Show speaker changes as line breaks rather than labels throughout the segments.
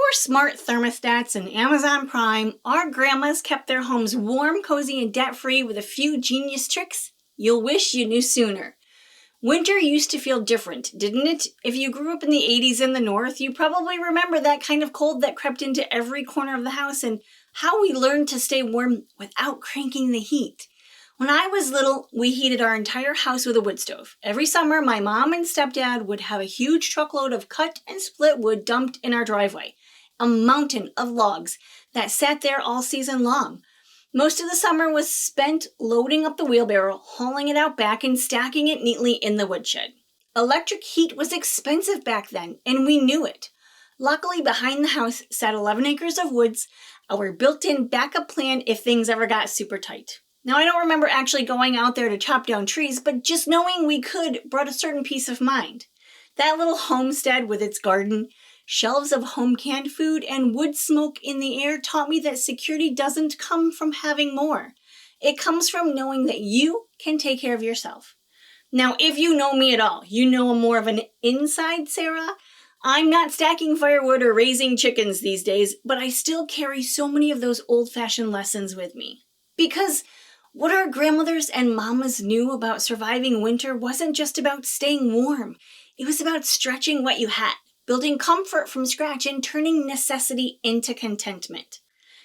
Before smart thermostats and Amazon Prime, our grandmas kept their homes warm, cozy, and debt-free with a few genius tricks you'll wish you knew sooner. Winter used to feel different, didn't it? If you grew up in the 80s in the north, you probably remember that kind of cold that crept into every corner of the house and how we learned to stay warm without cranking the heat. When I was little, we heated our entire house with a wood stove. Every summer, my mom and stepdad would have a huge truckload of cut and split wood dumped in our driveway, a mountain of logs that sat there all season long. Most of the summer was spent loading up the wheelbarrow, hauling it out back, and stacking it neatly in the woodshed. Electric heat was expensive back then, and we knew it. Luckily, behind the house sat 11 acres of woods, our built-in backup plan if things ever got super tight. Now, I don't remember actually going out there to chop down trees, but just knowing we could brought a certain peace of mind. That little homestead with its garden, shelves of home canned food, and wood smoke in the air taught me that security doesn't come from having more. It comes from knowing that you can take care of yourself. Now, if you know me at all, you know I'm more of an inside Sarah. I'm not stacking firewood or raising chickens these days, but I still carry so many of those old-fashioned lessons with me. Because what our grandmothers and mamas knew about surviving winter wasn't just about staying warm. It was about stretching what you had, building comfort from scratch, and turning necessity into contentment.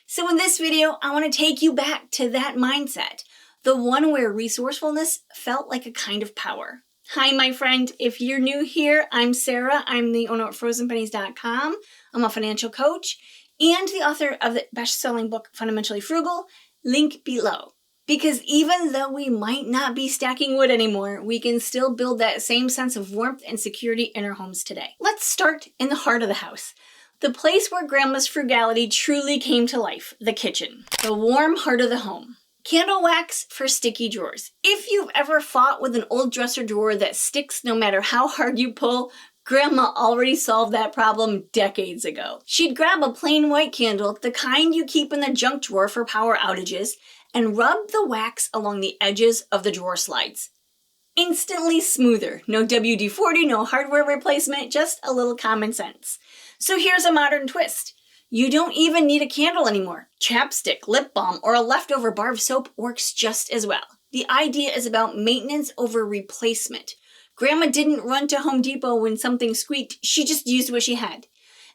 So in this video, I want to take you back to that mindset, the one where resourcefulness felt like a kind of power. Hi, my friend. If you're new here, I'm Sarah. I'm the owner of FrozenPennies.com. I'm a financial coach and the author of the best-selling book, Fundamentally Frugal, link below. Because even though we might not be stacking wood anymore, we can still build that same sense of warmth and security in our homes today. Let's start in the heart of the house. The place where Grandma's frugality truly came to life, the kitchen. The warm heart of the home. Candle wax for sticky drawers. If you've ever fought with an old dresser drawer that sticks no matter how hard you pull, Grandma already solved that problem decades ago. She'd grab a plain white candle, the kind you keep in the junk drawer for power outages, and rub the wax along the edges of the drawer slides. Instantly smoother. No WD-40, no hardware replacement, just a little common sense. So here's a modern twist. You don't even need a candle anymore. Chapstick, lip balm, or a leftover bar of soap works just as well. The idea is about maintenance over replacement. Grandma didn't run to Home Depot when something squeaked. She just used what she had.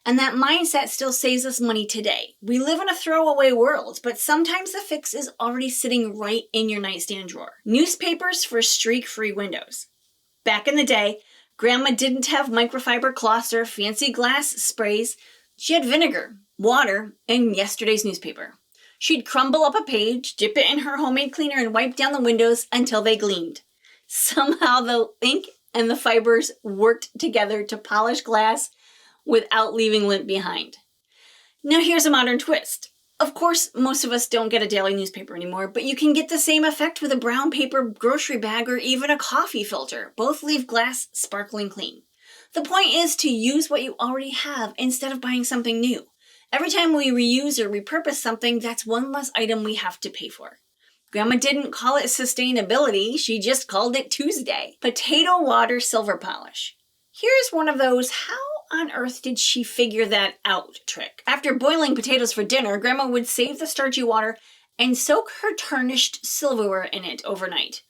And that mindset still saves us money today. We live in a throwaway world, but sometimes the fix is already sitting right in your nightstand drawer. Newspapers for streak-free windows. Back in the day, Grandma didn't have microfiber cloths or fancy glass sprays. She had vinegar, water, and yesterday's newspaper. She'd crumble up a page, dip it in her homemade cleaner, and wipe down the windows until they gleamed. Somehow the ink and the fibers worked together to polish glass without leaving lint behind. Now here's a modern twist. Of course, most of us don't get a daily newspaper anymore, but you can get the same effect with a brown paper grocery bag or even a coffee filter. Both leave glass sparkling clean. The point is to use what you already have instead of buying something new. Every time we reuse or repurpose something, that's one less item we have to pay for. Grandma didn't call it sustainability, she just called it Tuesday. Potato water silver polish. Here's one of those how on earth did she figure that out trick. After boiling potatoes for dinner, Grandma would save the starchy water and soak her tarnished silverware in it overnight.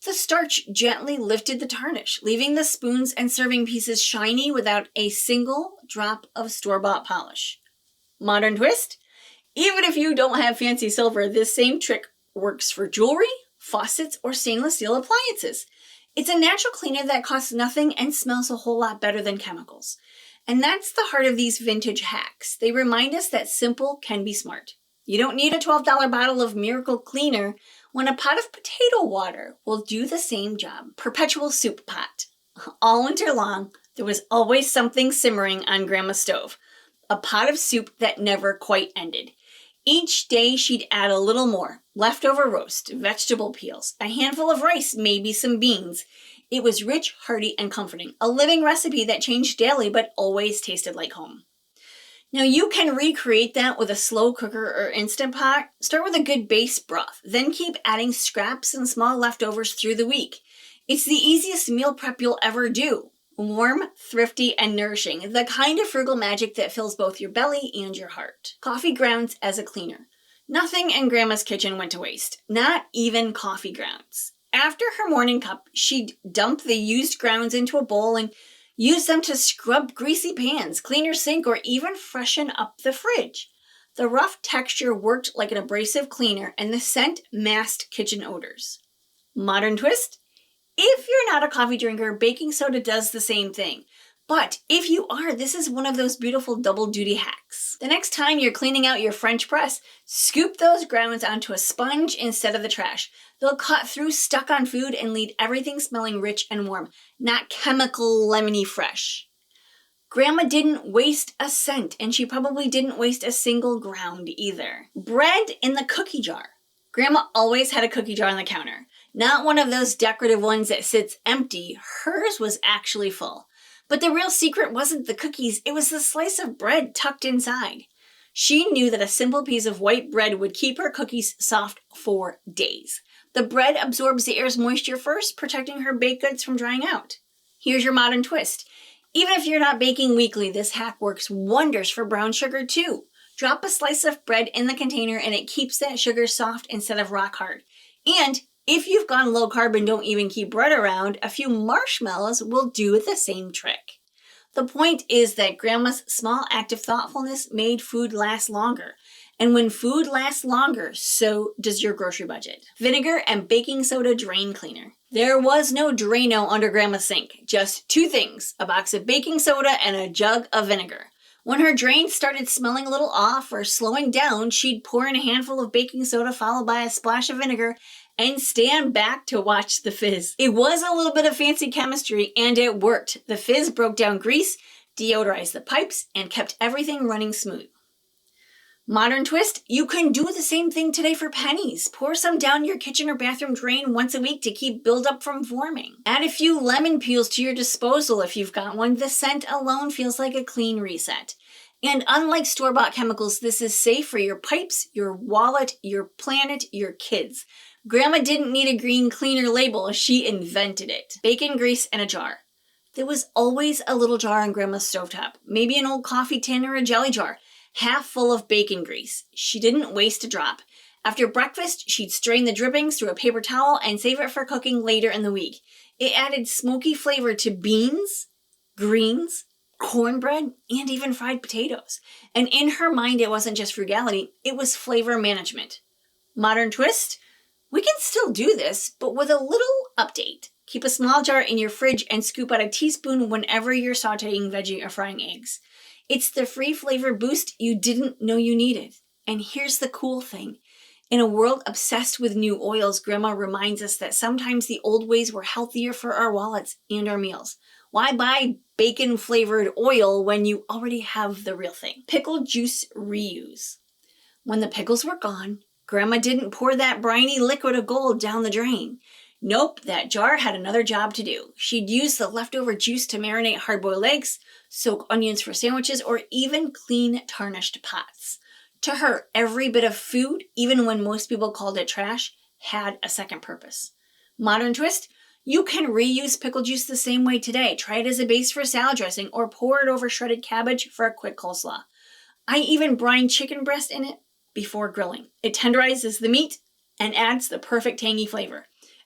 The starch gently lifted the tarnish, leaving the spoons and serving pieces shiny without a single drop of store-bought polish. Modern twist? Even if you don't have fancy silver, this same trick works for jewelry, faucets, or stainless steel appliances. It's a natural cleaner that costs nothing and smells a whole lot better than chemicals. And that's the heart of these vintage hacks. They remind us that simple can be smart. You don't need a $12 bottle of miracle cleaner when a pot of potato water will do the same job. Perpetual soup pot. All winter long, there was always something simmering on Grandma's stove. A pot of soup that never quite ended. Each day she'd add a little more. Leftover roast, vegetable peels, a handful of rice, maybe some beans. It was rich, hearty, and comforting. A living recipe that changed daily but always tasted like home. Now you can recreate that with a slow cooker or Instant Pot. Start with a good base broth, then keep adding scraps and small leftovers through the week. It's the easiest meal prep you'll ever do. Warm, thrifty, and nourishing. The kind of frugal magic that fills both your belly and your heart. Coffee grounds as a cleaner. Nothing in Grandma's kitchen went to waste. Not even coffee grounds. After her morning cup, she'd dump the used grounds into a bowl and use them to scrub greasy pans, clean her sink, or even freshen up the fridge. The rough texture worked like an abrasive cleaner, and the scent masked kitchen odors. Modern twist? If you're not a coffee drinker, baking soda does the same thing. But if you are, this is one of those beautiful double duty hacks. The next time you're cleaning out your French press, scoop those grounds onto a sponge instead of the trash. They'll cut through stuck on food and leave everything smelling rich and warm, not chemical lemony fresh. Grandma didn't waste a cent, and she probably didn't waste a single ground either. Bread in the cookie jar. Grandma always had a cookie jar on the counter. Not one of those decorative ones that sits empty. Hers was actually full. But the real secret wasn't the cookies, it was the slice of bread tucked inside. She knew that a simple piece of white bread would keep her cookies soft for days. The bread absorbs the air's moisture first, protecting her baked goods from drying out. Here's your modern twist. Even if you're not baking weekly, this hack works wonders for brown sugar too. Drop a slice of bread in the container and it keeps that sugar soft instead of rock hard. And if you've gone low carb and don't even keep bread around, a few marshmallows will do the same trick. The point is that Grandma's small act of thoughtfulness made food last longer. And when food lasts longer, so does your grocery budget. Vinegar and baking soda drain cleaner. There was no Drano under Grandma's sink. Just two things, a box of baking soda and a jug of vinegar. When her drains started smelling a little off or slowing down, she'd pour in a handful of baking soda followed by a splash of vinegar and stand back to watch the fizz. It was a little bit of fancy chemistry, and it worked. The fizz broke down grease, deodorized the pipes, and kept everything running smooth. Modern twist, you can do the same thing today for pennies. Pour some down your kitchen or bathroom drain once a week to keep buildup from forming. Add a few lemon peels to your disposal if you've got one. The scent alone feels like a clean reset. And unlike store-bought chemicals, this is safe for your pipes, your wallet, your planet, your kids. Grandma didn't need a green cleaner label, she invented it. Bacon grease in a jar. There was always a little jar on Grandma's stovetop, maybe an old coffee tin or a jelly jar, half full of bacon grease. She didn't waste a drop. After breakfast, she'd strain the drippings through a paper towel and save it for cooking later in the week. It added smoky flavor to beans, greens, cornbread, and even fried potatoes. And in her mind, it wasn't just frugality, it was flavor management. Modern twist? We can still do this, but with a little update. Keep a small jar in your fridge and scoop out a teaspoon whenever you're sauteing veggie or frying eggs. It's the free flavor boost you didn't know you needed. And here's the cool thing. In a world obsessed with new oils, Grandma reminds us that sometimes the old ways were healthier for our wallets and our meals. Why buy bacon-flavored oil when you already have the real thing? Pickle juice reuse. When the pickles were gone, Grandma didn't pour that briny liquid of gold down the drain. Nope, that jar had another job to do. She'd use the leftover juice to marinate hard-boiled eggs, soak onions for sandwiches, or even clean tarnished pots. To her, every bit of food, even when most people called it trash, had a second purpose. Modern twist? You can reuse pickle juice the same way today. Try it as a base for salad dressing or pour it over shredded cabbage for a quick coleslaw. I even brine chicken breast in it before grilling. It tenderizes the meat and adds the perfect tangy flavor.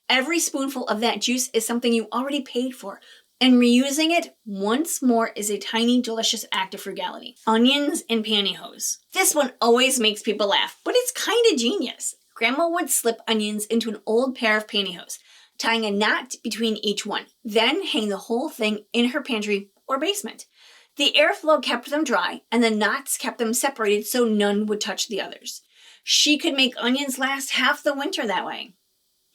Every spoonful of that juice is something you already paid for, and reusing it once more is a tiny, delicious act of frugality. Onions and pantyhose. This one always makes people laugh, but it's kind of genius. Grandma would slip onions into an old pair of pantyhose, tying a knot between each one, then hang the whole thing in her pantry or basement. The airflow kept them dry, and the knots kept them separated so none would touch the others. She could make onions last half the winter that way.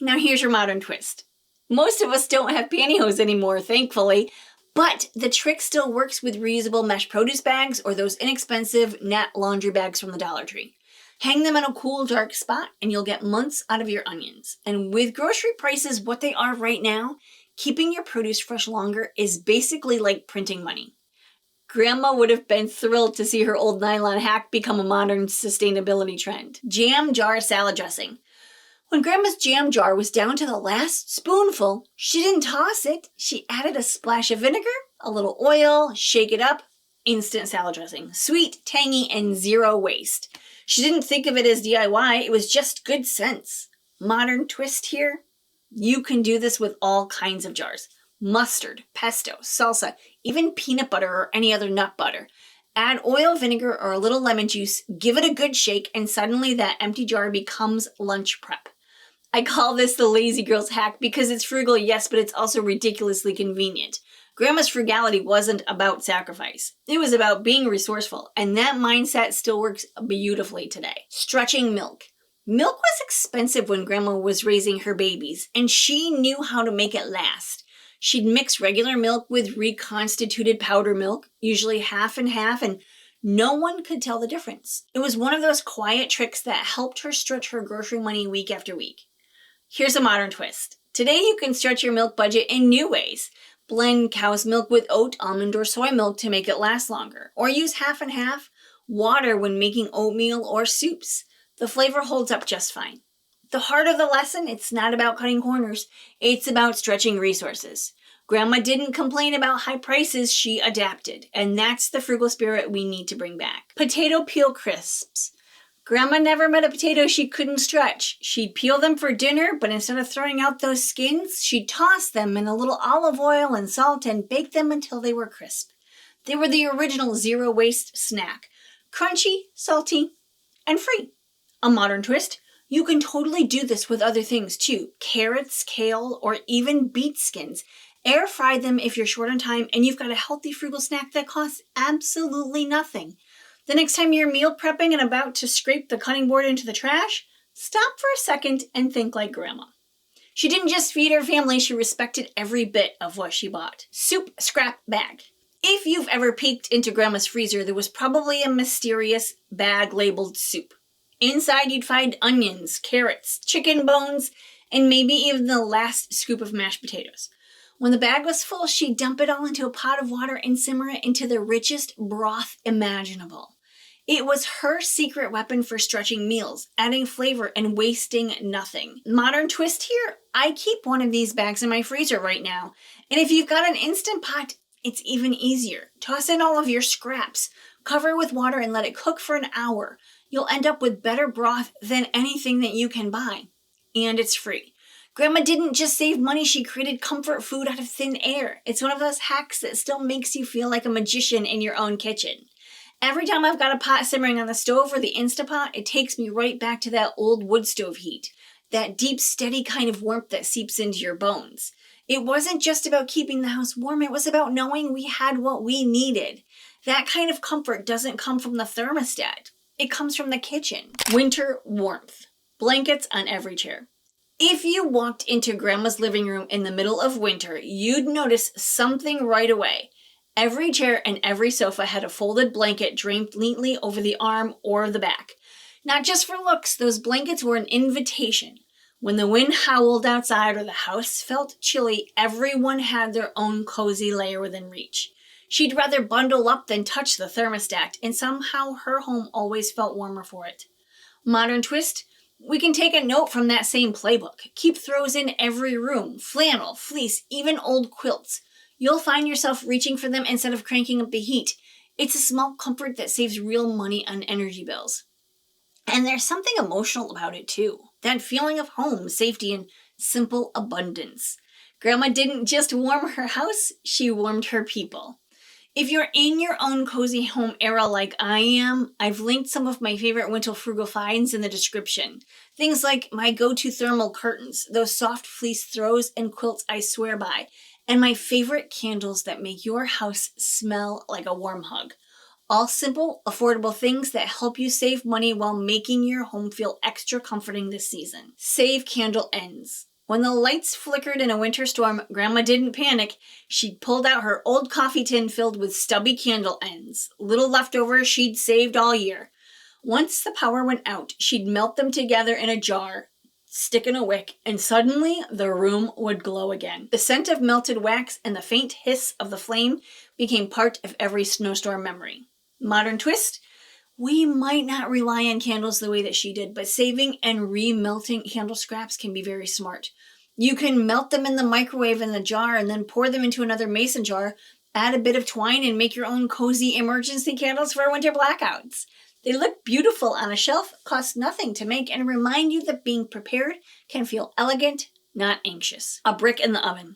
Now here's your modern twist. Most of us don't have pantyhose anymore, thankfully, but the trick still works with reusable mesh produce bags or those inexpensive net laundry bags from the Dollar Tree. Hang them in a cool, dark spot, and you'll get months out of your onions. And with grocery prices what they are right now, keeping your produce fresh longer is basically like printing money. Grandma would have been thrilled to see her old nylon hack become a modern sustainability trend. Jam jar salad dressing. When Grandma's jam jar was down to the last spoonful, she didn't toss it. She added a splash of vinegar, A little oil, shake it up, instant salad dressing. Sweet, tangy, and zero waste. She didn't think of it as DIY, it was just good sense. Modern twist here, you can do this with all kinds of jars. Mustard, pesto, salsa, even peanut butter or any other nut butter. Add oil, vinegar, or a little lemon juice, give it a good shake, and suddenly that empty jar becomes lunch prep. I call this the lazy girl's hack because it's frugal, yes, but it's also ridiculously convenient. Grandma's frugality wasn't about sacrifice. It was about being resourceful, and that mindset still works beautifully today. Stretching milk. Milk was expensive when Grandma was raising her babies, and she knew how to make it last. She'd mix regular milk with reconstituted powder milk, usually half and half, and no one could tell the difference. It was one of those quiet tricks that helped her stretch her grocery money week after week. Here's a modern twist. Today you can stretch your milk budget in new ways. Blend cow's milk with oat, almond, or soy milk to make it last longer. Or use half and half water when making oatmeal or soups. The flavor holds up just fine. The heart of the lesson, it's not about cutting corners. It's about stretching resources. Grandma didn't complain about high prices, she adapted. And that's the frugal spirit we need to bring back. Potato peel crisps. Grandma never met a potato she couldn't stretch. She'd peel them for dinner, but instead of throwing out those skins, she'd toss them in a little olive oil and salt and bake them until they were crisp. They were the original zero-waste snack. Crunchy, salty, and free. A modern twist, you can totally do this with other things too. Carrots, kale, or even beet skins. Air fry them if you're short on time and you've got a healthy frugal snack that costs absolutely nothing. The next time you're meal prepping and about to scrape the cutting board into the trash, stop for a second and think like Grandma. She didn't just feed her family, she respected every bit of what she bought. Soup scrap bag. If you've ever peeked into Grandma's freezer, there was probably a mysterious bag labeled soup. Inside you'd find onions, carrots, chicken bones, and maybe even the last scoop of mashed potatoes. When the bag was full, she'd dump it all into a pot of water and simmer it into the richest broth imaginable. It was her secret weapon for stretching meals, adding flavor and wasting nothing. Modern twist here, I keep one of these bags in my freezer right now. And if you've got an Instant Pot, it's even easier. Toss in all of your scraps, cover with water and let it cook for an hour. You'll end up with better broth than anything that you can buy. And it's free. Grandma didn't just save money, she created comfort food out of thin air. It's one of those hacks that still makes you feel like a magician in your own kitchen. Every time I've got a pot simmering on the stove or the Instapot, it takes me right back to that old wood stove heat. That deep, steady kind of warmth that seeps into your bones. It wasn't just about keeping the house warm, it was about knowing we had what we needed. That kind of comfort doesn't come from the thermostat. It comes from the kitchen. Winter warmth. Blankets on every chair. If you walked into Grandma's living room in the middle of winter, you'd notice something right away. Every chair and every sofa had a folded blanket draped neatly over the arm or the back. Not just for looks, those blankets were an invitation. When the wind howled outside or the house felt chilly, everyone had their own cozy layer within reach. She'd rather bundle up than touch the thermostat, and somehow her home always felt warmer for it. Modern twist, we can take a note from that same playbook. Keep throws in every room, flannel, fleece, even old quilts. You'll find yourself reaching for them instead of cranking up the heat. It's a small comfort that saves real money on energy bills. And there's something emotional about it too. That feeling of home, safety, and simple abundance. Grandma didn't just warm her house, she warmed her people. If you're in your own cozy home era like I am, I've linked some of my favorite winter frugal finds in the description. Things like my go-to thermal curtains, those soft fleece throws and quilts I swear by, and my favorite candles that make your house smell like a warm hug. All simple, affordable things that help you save money while making your home feel extra comforting this season. Save candle ends. When the lights flickered in a winter storm, Grandma didn't panic. She pulled out her old coffee tin filled with stubby candle ends, little leftovers she'd saved all year. Once the power went out, she'd melt them together in a jar, stick in a wick, and suddenly the room would glow again. The scent of melted wax and the faint hiss of the flame became part of every snowstorm memory. Modern twist, we might not rely on candles the way that she did, but saving and remelting candle scraps can be very smart. You can melt them in the microwave in the jar and then pour them into another mason jar, Add a bit of twine and make your own cozy emergency candles for winter blackouts. They look beautiful on a shelf, cost nothing to make, and remind you that being prepared can feel elegant, not anxious. A brick in the oven.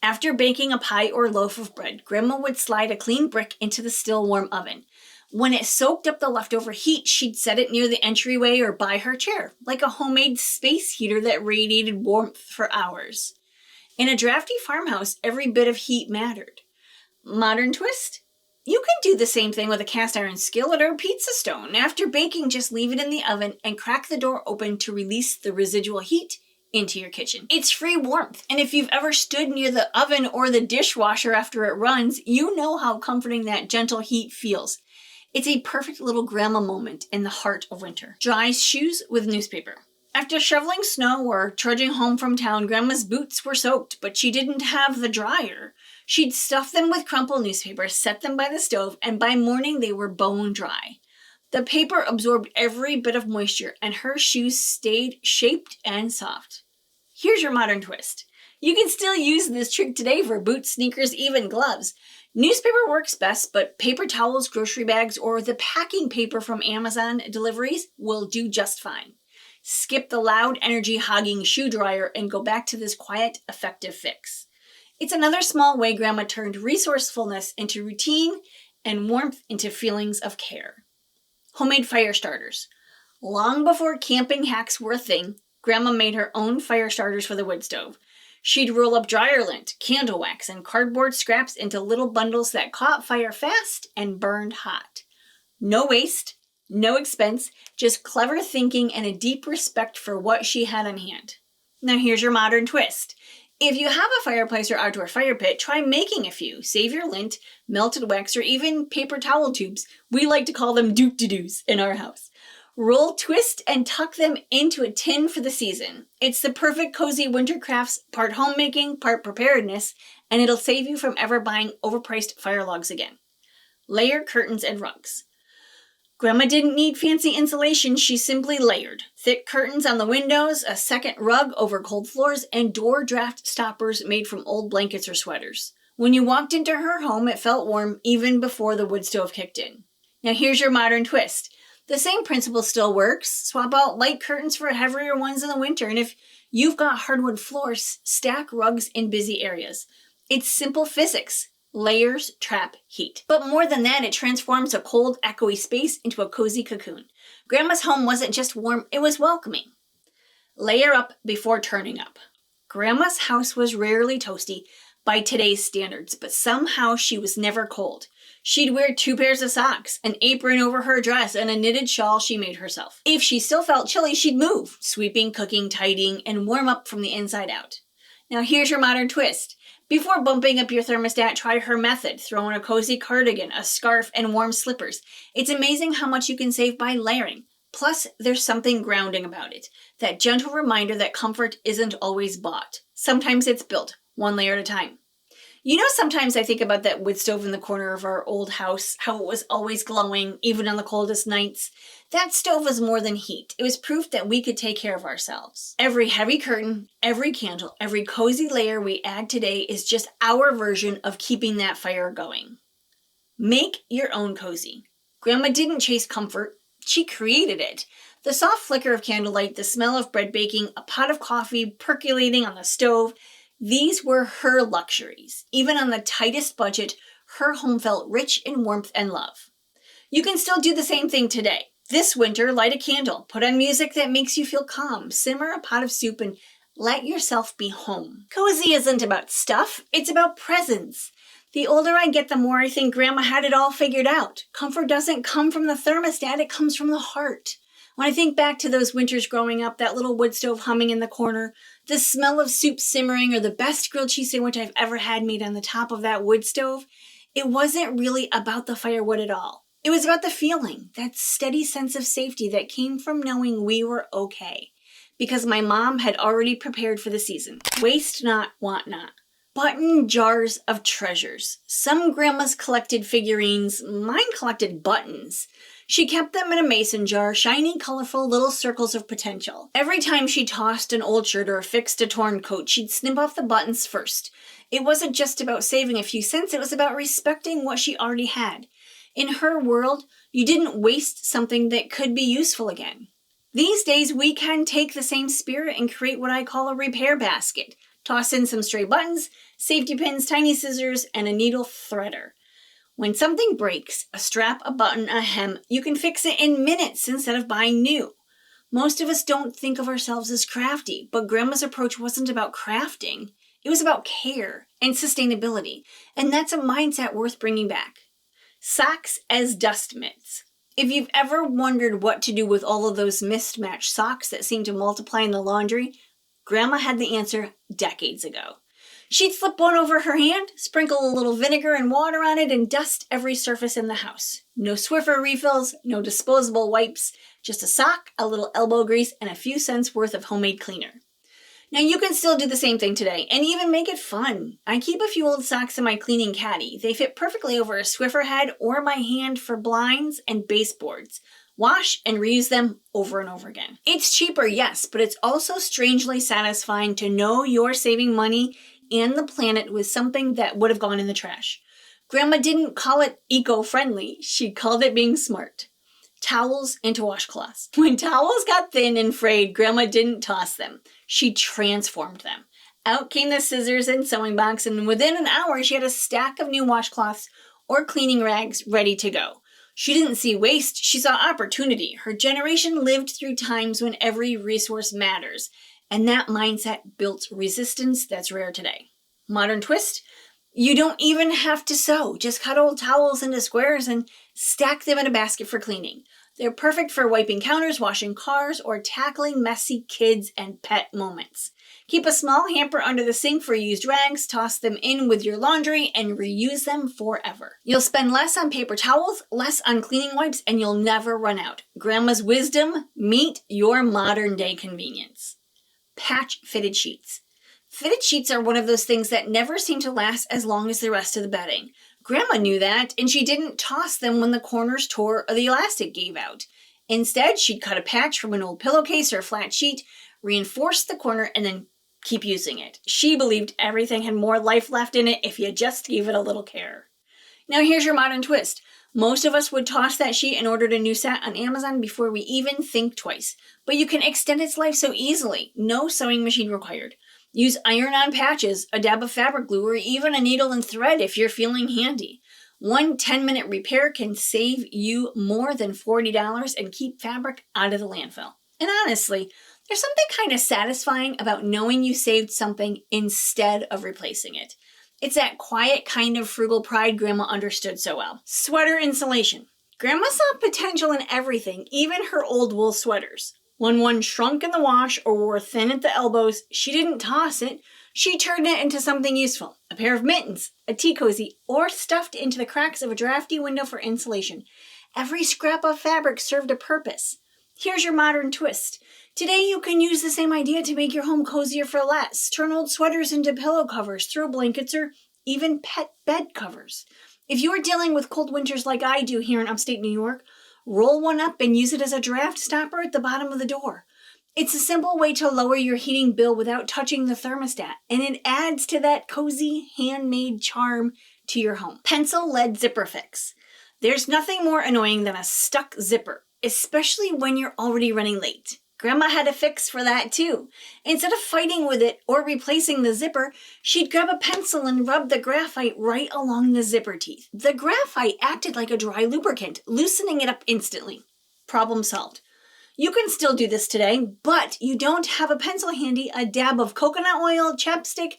After baking a pie or loaf of bread, Grandma would slide a clean brick into the still warm oven. When it soaked up the leftover heat, she'd set it near the entryway or by her chair, like a homemade space heater that radiated warmth for hours. In a drafty farmhouse, every bit of heat mattered. Modern twist? You can do the same thing with a cast iron skillet or pizza stone. After baking, just leave it in the oven and crack the door open to release the residual heat into your kitchen. It's free warmth, and if you've ever stood near the oven or the dishwasher after it runs, you know how comforting that gentle heat feels. It's a perfect little grandma moment in the heart of winter. Dry shoes with newspaper. After shoveling snow or trudging home from town, Grandma's boots were soaked, but she didn't have the dryer. She'd stuff them with crumpled newspaper, set them by the stove, and by morning they were bone dry. The paper absorbed every bit of moisture, and her shoes stayed shaped and soft. Here's your modern twist. You can still use this trick today for boots, sneakers, even gloves. Newspaper works best, but paper towels, grocery bags, or the packing paper from Amazon deliveries will do just fine. Skip the loud, energy-hogging shoe dryer and go back to this quiet, effective fix. It's another small way Grandma turned resourcefulness into routine and warmth into feelings of care. Homemade fire starters. Long before camping hacks were a thing, Grandma made her own fire starters for the wood stove. She'd roll up dryer lint, candle wax, and cardboard scraps into little bundles that caught fire fast and burned hot. No waste, no expense, just clever thinking and a deep respect for what she had on hand. Now here's your modern twist. If you have a fireplace or outdoor fire pit, try making a few. Save your lint, melted wax, or even paper towel tubes. We like to call them doop-de-doos in our house. Roll, twist, and tuck them into a tin for the season. It's the perfect cozy winter crafts, part homemaking, part preparedness, and it'll save you from ever buying overpriced fire logs again. Layer curtains and rugs. Grandma didn't need fancy insulation, she simply layered. Thick curtains on the windows, a second rug over cold floors, and door draft stoppers made from old blankets or sweaters. When you walked into her home, it felt warm even before the wood stove kicked in. Now here's your modern twist. The same principle still works. Swap out light curtains for heavier ones in the winter, and if you've got hardwood floors, stack rugs in busy areas. It's simple physics. Layers trap heat. But more than that, it transforms a cold, echoey space into a cozy cocoon. Grandma's home wasn't just warm, it was welcoming. Layer up before turning up. Grandma's house was rarely toasty by today's standards, but somehow she was never cold. She'd wear 2 pairs of socks, an apron over her dress, and a knitted shawl she made herself. If she still felt chilly, she'd move, sweeping, cooking, tidying, and warm up from the inside out. Now here's your modern twist. Before bumping up your thermostat, try her method. Throw in a cozy cardigan, a scarf, and warm slippers. It's amazing how much you can save by layering. Plus, there's something grounding about it. That gentle reminder that comfort isn't always bought. Sometimes it's built, one layer at a time. You know, sometimes I think about that wood stove in the corner of our old house, how it was always glowing, even on the coldest nights. That stove was more than heat. It was proof that we could take care of ourselves. Every heavy curtain, every candle, every cozy layer we add today is just our version of keeping that fire going. Make your own cozy. Grandma didn't chase comfort. She created it. The soft flicker of candlelight, the smell of bread baking, a pot of coffee percolating on the stove, these were her luxuries. Even on the tightest budget, her home felt rich in warmth and love. You can still do the same thing today. This winter, light a candle, put on music that makes you feel calm, simmer a pot of soup, and let yourself be home. Cozy isn't about stuff, it's about presence. The older I get, the more I think Grandma had it all figured out. Comfort doesn't come from the thermostat, it comes from the heart. When I think back to those winters growing up, that little wood stove humming in the corner, the smell of soup simmering, or the best grilled cheese sandwich I've ever had made on the top of that wood stove, it wasn't really about the firewood at all. It was about the feeling, that steady sense of safety that came from knowing we were okay. Because my mom had already prepared for the season. Waste not, want not. Button jars of treasures. Some grandmas collected figurines, mine collected buttons. She kept them in a mason jar, shiny, colorful little circles of potential. Every time she tossed an old shirt or fixed a torn coat, she'd snip off the buttons first. It wasn't just about saving a few cents, it was about respecting what she already had. In her world, you didn't waste something that could be useful again. These days, we can take the same spirit and create what I call a repair basket. Toss in some stray buttons, safety pins, tiny scissors, and a needle threader. When something breaks, a strap, a button, a hem, you can fix it in minutes instead of buying new. Most of us don't think of ourselves as crafty, but Grandma's approach wasn't about crafting. It was about care and sustainability, and that's a mindset worth bringing back. Socks as dust mitts. If you've ever wondered what to do with all of those mismatched socks that seem to multiply in the laundry, Grandma had the answer decades ago. She'd slip one over her hand, sprinkle a little vinegar and water on it, and dust every surface in the house. No Swiffer refills, no disposable wipes, just a sock, a little elbow grease, and a few cents worth of homemade cleaner. Now you can still do the same thing today, and even make it fun. I keep a few old socks in my cleaning caddy. They fit perfectly over a Swiffer head or my hand for blinds and baseboards. Wash and reuse them over and over again. It's cheaper, yes, but it's also strangely satisfying to know you're saving money and the planet with something that would have gone in the trash. Grandma didn't call it eco-friendly. She called it being smart. Towels into washcloths. When towels got thin and frayed, Grandma didn't toss them. She transformed them. Out came the scissors and sewing box, and within an hour, she had a stack of new washcloths or cleaning rags ready to go. She didn't see waste, she saw opportunity. Her generation lived through times when every resource matters, and that mindset built resistance that's rare today. Modern twist? You don't even have to sew. Just cut old towels into squares and stack them in a basket for cleaning. They're perfect for wiping counters, washing cars, or tackling messy kids and pet moments. Keep a small hamper under the sink for used rags, toss them in with your laundry, and reuse them forever. You'll spend less on paper towels, less on cleaning wipes, and you'll never run out. Grandma's wisdom, meet your modern day convenience. Patch fitted sheets. Fitted sheets are one of those things that never seem to last as long as the rest of the bedding. Grandma knew that, and she didn't toss them when the corners tore or the elastic gave out. Instead, she'd cut a patch from an old pillowcase or a flat sheet, reinforce the corner, and then keep using it. She believed everything had more life left in it if you just gave it a little care. Now here's your modern twist. Most of us would toss that sheet and order a new set on Amazon before we even think twice. But you can extend its life so easily. No sewing machine required. Use iron-on patches, a dab of fabric glue, or even a needle and thread if you're feeling handy. One 10-minute repair can save you more than $40 and keep fabric out of the landfill. And honestly, there's something kind of satisfying about knowing you saved something instead of replacing it. It's that quiet kind of frugal pride Grandma understood so well. Sweater insulation. Grandma saw potential in everything, even her old wool sweaters. When one shrunk in the wash or wore thin at the elbows, she didn't toss it. She turned it into something useful. A pair of mittens, a tea cozy, or stuffed into the cracks of a drafty window for insulation. Every scrap of fabric served a purpose. Here's your modern twist. Today you can use the same idea to make your home cozier for less. Turn old sweaters into pillow covers, throw blankets, or even pet bed covers. If you're dealing with cold winters like I do here in upstate New York, roll one up and use it as a draft stopper at the bottom of the door. It's a simple way to lower your heating bill without touching the thermostat, and it adds to that cozy, handmade charm to your home. Pencil lead zipper fix. There's nothing more annoying than a stuck zipper, especially when you're already running late. Grandma had a fix for that too. Instead of fighting with it or replacing the zipper, she'd grab a pencil and rub the graphite right along the zipper teeth. The graphite acted like a dry lubricant, loosening it up instantly. Problem solved. You can still do this today, but you don't have a pencil handy, a dab of coconut oil, chapstick,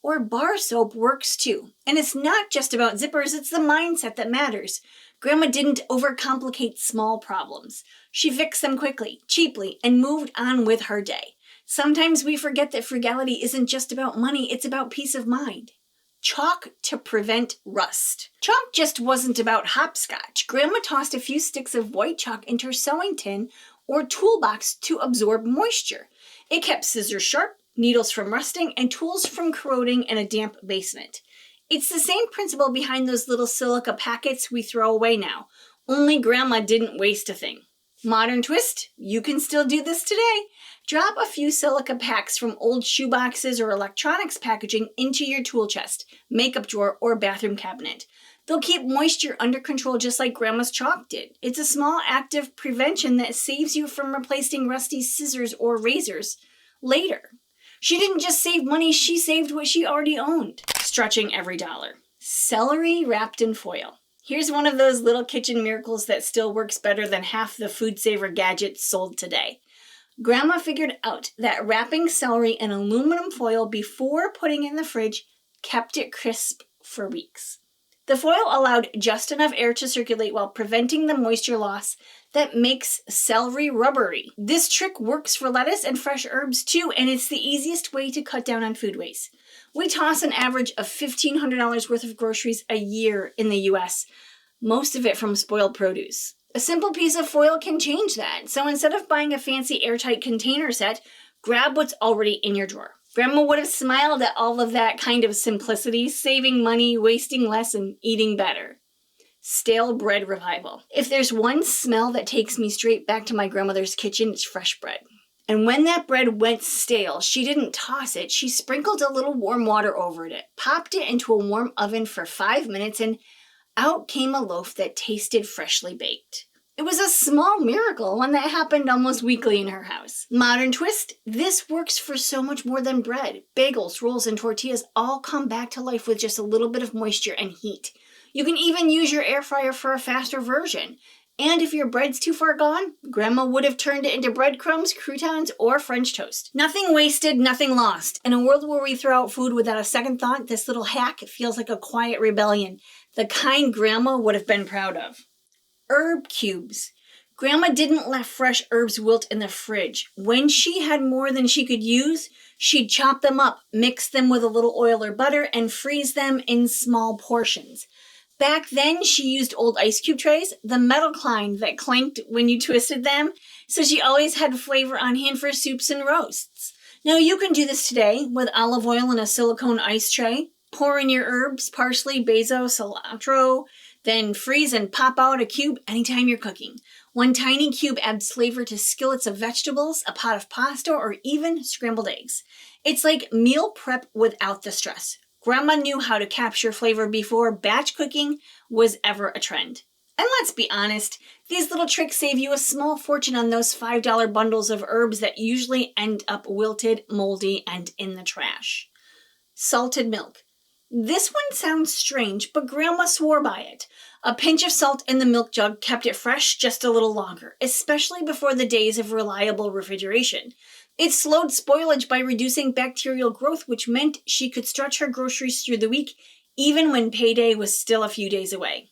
or bar soap works too. And it's not just about zippers, it's the mindset that matters. Grandma didn't overcomplicate small problems. She fixed them quickly, cheaply, and moved on with her day. Sometimes we forget that frugality isn't just about money, it's about peace of mind. Chalk to prevent rust. Chalk just wasn't about hopscotch. Grandma tossed a few sticks of white chalk into her sewing tin or toolbox to absorb moisture. It kept scissors sharp, needles from rusting, and tools from corroding in a damp basement. It's the same principle behind those little silica packets we throw away now, only Grandma didn't waste a thing. Modern twist, you can still do this today. Drop a few silica packs from old shoeboxes or electronics packaging into your tool chest, makeup drawer, or bathroom cabinet. They'll keep moisture under control just like Grandma's chalk did. It's a small active prevention that saves you from replacing rusty scissors or razors later. She didn't just save money, she saved what she already owned. Stretching every dollar. Celery wrapped in foil. Here's one of those little kitchen miracles that still works better than half the food saver gadgets sold today. Grandma figured out that wrapping celery in aluminum foil before putting it in the fridge kept it crisp for weeks. The foil allowed just enough air to circulate while preventing the moisture loss that makes celery rubbery. This trick works for lettuce and fresh herbs too, and it's the easiest way to cut down on food waste. We toss an average of $1,500 worth of groceries a year in the US, most of it from spoiled produce. A simple piece of foil can change that. So instead of buying a fancy airtight container set, grab what's already in your drawer. Grandma would have smiled at all of that kind of simplicity, saving money, wasting less, and eating better. Stale bread revival. If there's one smell that takes me straight back to my grandmother's kitchen, it's fresh bread. And when that bread went stale, she didn't toss it. She sprinkled a little warm water over it, popped it into a warm oven for 5 minutes, and out came a loaf that tasted freshly baked. It was a small miracle, one that happened almost weekly in her house. Modern twist, this works for so much more than bread. Bagels, rolls, and tortillas all come back to life with just a little bit of moisture and heat. You can even use your air fryer for a faster version. And if your bread's too far gone, Grandma would have turned it into breadcrumbs, croutons, or French toast. Nothing wasted, nothing lost. In a world where we throw out food without a second thought, this little hack feels like a quiet rebellion, the kind Grandma would have been proud of. Herb cubes. Grandma didn't let fresh herbs wilt in the fridge. When she had more than she could use, she'd chop them up, mix them with a little oil or butter, and freeze them in small portions. Back then, she used old ice cube trays, the metal kind that clanked when you twisted them, so she always had flavor on hand for soups and roasts. Now you can do this today with olive oil in a silicone ice tray. Pour in your herbs, parsley, basil, cilantro, then freeze and pop out a cube anytime you're cooking. One tiny cube adds flavor to skillets of vegetables, a pot of pasta, or even scrambled eggs. It's like meal prep without the stress. Grandma knew how to capture flavor before batch cooking was ever a trend. And let's be honest, these little tricks save you a small fortune on those $5 bundles of herbs that usually end up wilted, moldy, and in the trash. Salted milk. This one sounds strange, but Grandma swore by it. A pinch of salt in the milk jug kept it fresh just a little longer, especially before the days of reliable refrigeration. It slowed spoilage by reducing bacterial growth, which meant she could stretch her groceries through the week, even when payday was still a few days away.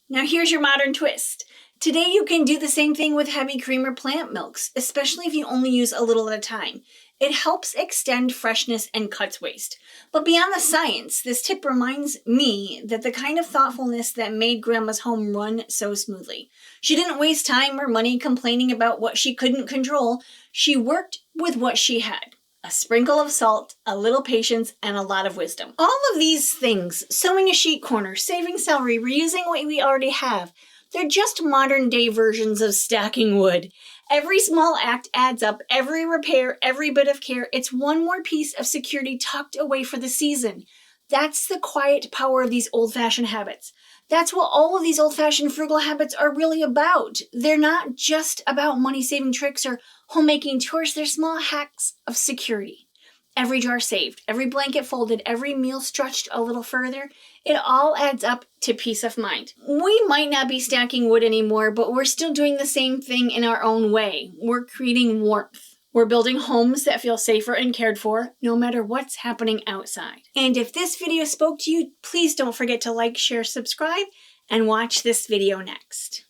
Now here's your modern twist. Today you can do the same thing with heavy cream or plant milks, especially if you only use a little at a time. It helps extend freshness and cuts waste. But beyond the science, this tip reminds me that the kind of thoughtfulness that made Grandma's home run so smoothly. She didn't waste time or money complaining about what she couldn't control. She worked with what she had. A sprinkle of salt, a little patience, and a lot of wisdom. All of these things, sewing a sheet corner, saving celery, reusing what we already have, they're just modern day versions of stacking wood. Every small act adds up, every repair, every bit of care. It's one more piece of security tucked away for the season. That's the quiet power of these old-fashioned habits. That's what all of these old-fashioned frugal habits are really about. They're not just about money-saving tricks or homemaking chores. They're small hacks of security. Every jar saved, every blanket folded, every meal stretched a little further, it all adds up to peace of mind. We might not be stacking wood anymore, but we're still doing the same thing in our own way. We're creating warmth. We're building homes that feel safer and cared for, no matter what's happening outside. And if this video spoke to you, please don't forget to like, share, subscribe, and watch this video next.